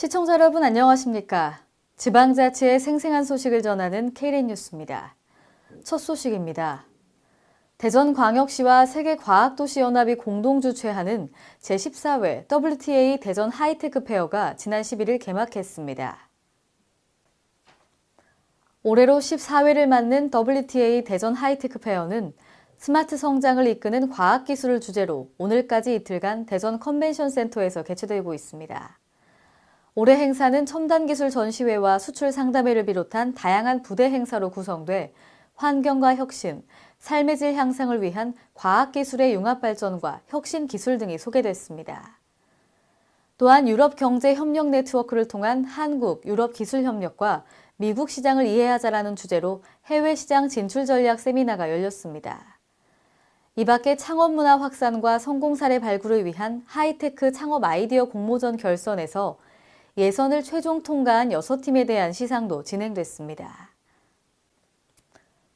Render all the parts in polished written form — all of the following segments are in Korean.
시청자 여러분 안녕하십니까? 지방자치의 생생한 소식을 전하는 K랜 뉴스입니다. 첫 소식입니다. 대전광역시와 세계과학도시연합이 공동 주최하는 제14회 WTA 대전 하이테크 페어가 지난 11일 개막했습니다. 올해로 14회를 맞는 WTA 대전 하이테크 페어는 스마트 성장을 이끄는 과학기술을 주제로 오늘까지 이틀간 대전 컨벤션 센터에서 개최되고 있습니다. 올해 행사는 첨단기술 전시회와 수출 상담회를 비롯한 다양한 부대 행사로 구성돼 환경과 혁신, 삶의 질 향상을 위한 과학기술의 융합 발전과 혁신 기술 등이 소개됐습니다. 또한 유럽 경제 협력 네트워크를 통한 한국, 유럽 기술 협력과 미국 시장을 이해하자라는 주제로 해외 시장 진출 전략 세미나가 열렸습니다. 이 밖에 창업 문화 확산과 성공 사례 발굴을 위한 하이테크 창업 아이디어 공모전 결선에서 예선을 최종 통과한 6팀에 대한 시상도 진행됐습니다.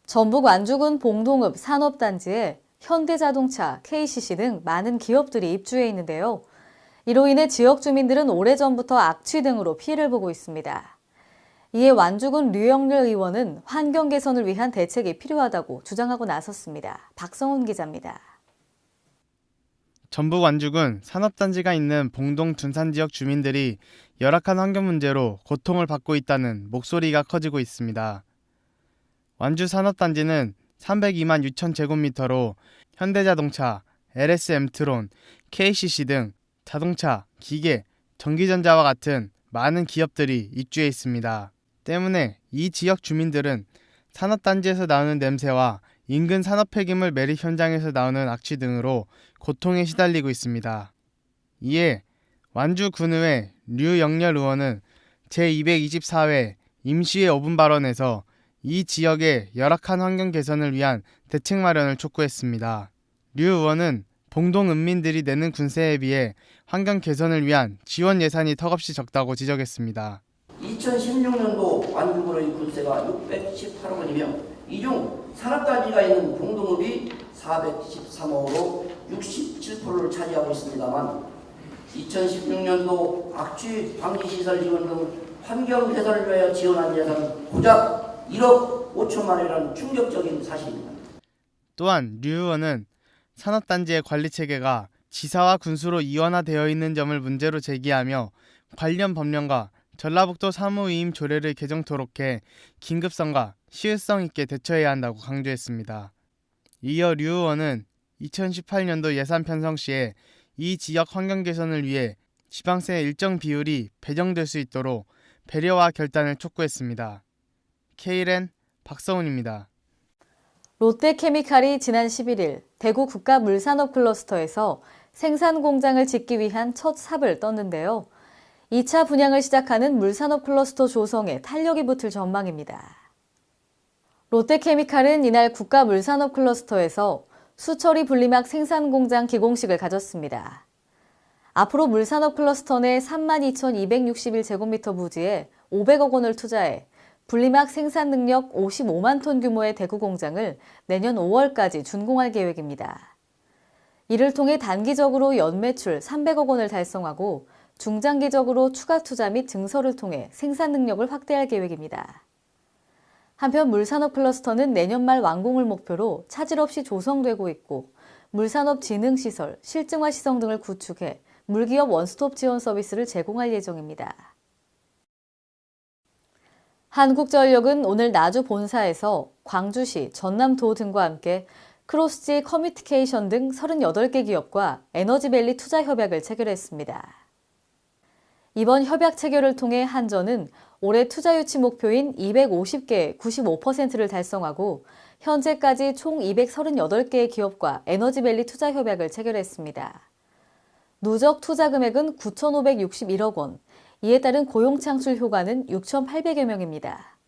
전북 완주군 봉동읍 산업단지에 현대자동차, KCC 등 많은 기업들이 입주해 있는데요. 이로 인해 지역 주민들은 오래전부터 악취 등으로 피해를 보고 있습니다. 이에 완주군 류영렬 의원은 환경 개선을 위한 대책이 필요하다고 주장하고 나섰습니다. 박성훈 기자입니다. 전북 완주군 산업단지가 있는 봉동 둔산 지역 주민들이 열악한 환경 문제로 고통을 받고 있다는 목소리가 커지고 있습니다. 완주 산업단지는 302만 6천 제곱미터로 현대자동차, LS엠트론, KCC 등 자동차, 기계, 전기전자와 같은 많은 기업들이 입주해 있습니다. 때문에 이 지역 주민들은 산업단지에서 나오는 냄새와 인근 산업 폐기물 매립 현장에서 나오는 악취 등으로 고통에 시달리고 있습니다. 이에 완주군의회 류영렬 의원은 제224회 임시회 5분 발언에서 이 지역의 열악한 환경 개선을 위한 대책 마련을 촉구했습니다. 류 의원은 봉동 읍민들이 내는 군세에 비해 환경 개선을 위한 지원 예산이 턱없이 적다고 지적했습니다. 2016년도 완주군의 군세가 618억 원이며 이 중 산업단지가 있는 봉동읍이 413억으로 67%를 차지하고 있습니다만 2016년도 악취 방지시설 지원 등 환경 개선을 위하여 지원한 예산은 고작 1억 5천만 원이라는 충격적인 사실입니다. 또한 류 의원은 산업단지의 관리체계가 지사와 군수로 이원화되어 있는 점을 문제로 제기하며 관련 법령과 전라북도 사무위임 조례를 개정토록 해 긴급성과 시의성 있게 대처해야 한다고 강조했습니다. 이어 류 의원은 2018년도 예산 편성 시에 이 지역 환경 개선을 위해 지방세 일정 비율이 배정될 수 있도록 배려와 결단을 촉구했습니다. K랜 박성훈입니다. 롯데케미칼이 지난 11일 대구 국가물산업 클러스터에서 생산 공장을 짓기 위한 첫 삽을 떴는데요. 2차 분양을 시작하는 물산업 클러스터 조성에 탄력이 붙을 전망입니다. 롯데케미칼은 이날 국가물산업 클러스터에서 수처리 분리막 생산 공장 기공식을 가졌습니다. 앞으로 물산업 클러스터 내 32,261제곱미터 부지에 500억 원을 투자해 분리막 생산 능력 55만 톤 규모의 대구 공장을 내년 5월까지 준공할 계획입니다. 이를 통해 단기적으로 연매출 300억 원을 달성하고 중장기적으로 추가 투자 및 증설을 통해 생산 능력을 확대할 계획입니다. 한편 물산업 클러스터는 내년 말 완공을 목표로 차질 없이 조성되고 있고 물산업 진흥시설, 실증화 시설 등을 구축해 물기업 원스톱 지원 서비스를 제공할 예정입니다. 한국전력은 오늘 나주 본사에서 광주시, 전남도 등과 함께 크로스지 커뮤니케이션 등 38개 기업과 에너지밸리 투자 협약을 체결했습니다. 이번 협약 체결을 통해 한전은 올해 투자 유치 목표인 250개 95%를 달성하고 현재까지 총 238개의 기업과 에너지밸리 투자 협약을 체결했습니다. 누적 투자 금액은 9,561억 원, 이에 따른 고용 창출 효과는 6,800여 명입니다.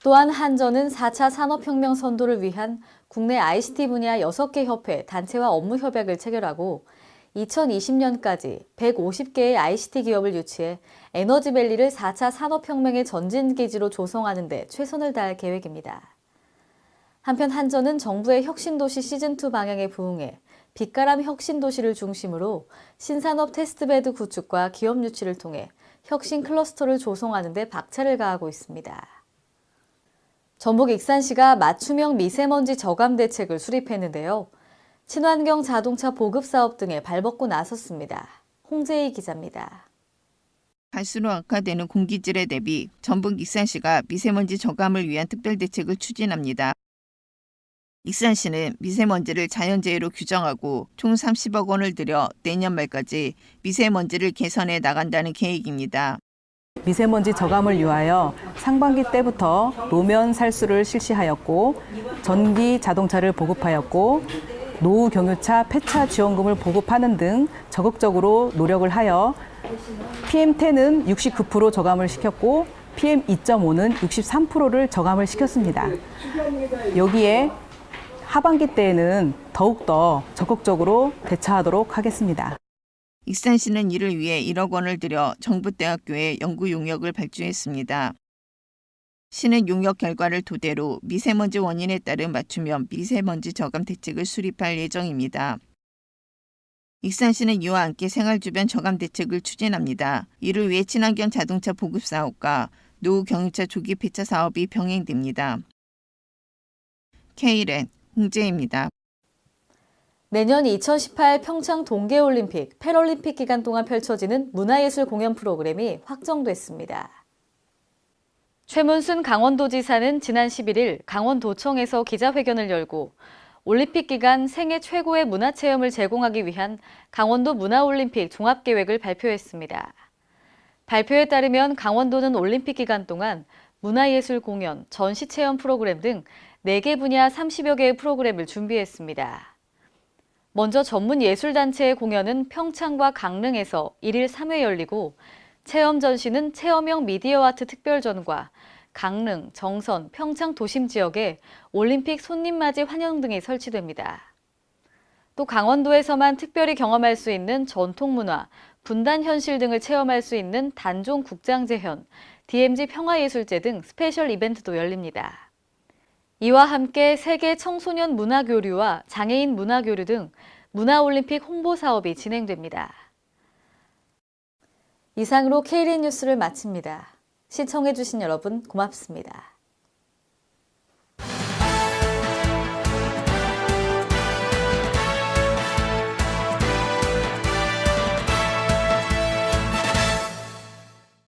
또한 한전은 4차 산업혁명 선도를 위한 국내 ICT 분야 6개 협회, 단체와 업무 협약을 체결하고 2020년까지 150개의 ICT 기업을 유치해 에너지밸리를 4차 산업혁명의 전진기지로 조성하는 데 최선을 다할 계획입니다. 한편 한전은 정부의 혁신도시 시즌2 방향에 부응해 빛가람 혁신도시를 중심으로 신산업 테스트베드 구축과 기업 유치를 통해 혁신 클러스터를 조성하는 데 박차를 가하고 있습니다. 전북 익산시가 맞춤형 미세먼지 저감 대책을 수립했는데요. 친환경 자동차 보급 사업 등에 발벗고 나섰습니다. 홍재희 기자입니다. 갈수록 악화되는 공기질에 대비 전북 익산시가 미세먼지 저감을 위한 특별대책을 추진합니다. 익산시는 미세먼지를 자연재해로 규정하고 총 30억 원을 들여 내년 말까지 미세먼지를 개선해 나간다는 계획입니다. 미세먼지 저감을 위하여 상반기 때부터 노면 살수를 실시하였고 전기 자동차를 보급하였고 노후 경유차 폐차 지원금을 보급하는 등 적극적으로 노력을 하여 PM10은 69% 저감을 시켰고 PM2.5는 63%를 저감을 시켰습니다. 여기에 하반기 때에는 더욱더 적극적으로 대처하도록 하겠습니다. 익산시는 이를 위해 1억 원을 들여 정부대학교에 연구 용역을 발주했습니다. 시는 용역 결과를 토대로 미세먼지 원인에 따른 맞춤형 미세먼지 저감 대책을 수립할 예정입니다. 익산시는 이와 함께 생활주변 저감 대책을 추진합니다. 이를 위해 친환경 자동차 보급 사업과 노후 경유차 조기 폐차 사업이 병행됩니다. K랜 홍재입니다. 내년 2018 평창 동계올림픽, 패럴림픽 기간 동안 펼쳐지는 문화예술 공연 프로그램이 확정됐습니다. 최문순 강원도지사는 지난 11일 강원도청에서 기자회견을 열고 올림픽 기간 생애 최고의 문화체험을 제공하기 위한 강원도 문화올림픽 종합계획을 발표했습니다. 발표에 따르면 강원도는 올림픽 기간 동안 문화예술 공연, 전시체험 프로그램 등 4개 분야 30여 개의 프로그램을 준비했습니다. 먼저 전문 예술단체의 공연은 평창과 강릉에서 1일 3회 열리고 체험 전시는 체험형 미디어 아트 특별전과 강릉, 정선, 평창 도심 지역에 올림픽 손님맞이 환영 등이 설치됩니다. 또 강원도에서만 특별히 경험할 수 있는 전통문화, 분단현실 등을 체험할 수 있는 단종 국장재현, DMZ 평화예술제 등 스페셜 이벤트도 열립니다. 이와 함께 세계 청소년 문화교류와 장애인 문화교류 등 문화올림픽 홍보 사업이 진행됩니다. 이상으로 K랜 뉴스를 마칩니다. 시청해주신 여러분 고맙습니다.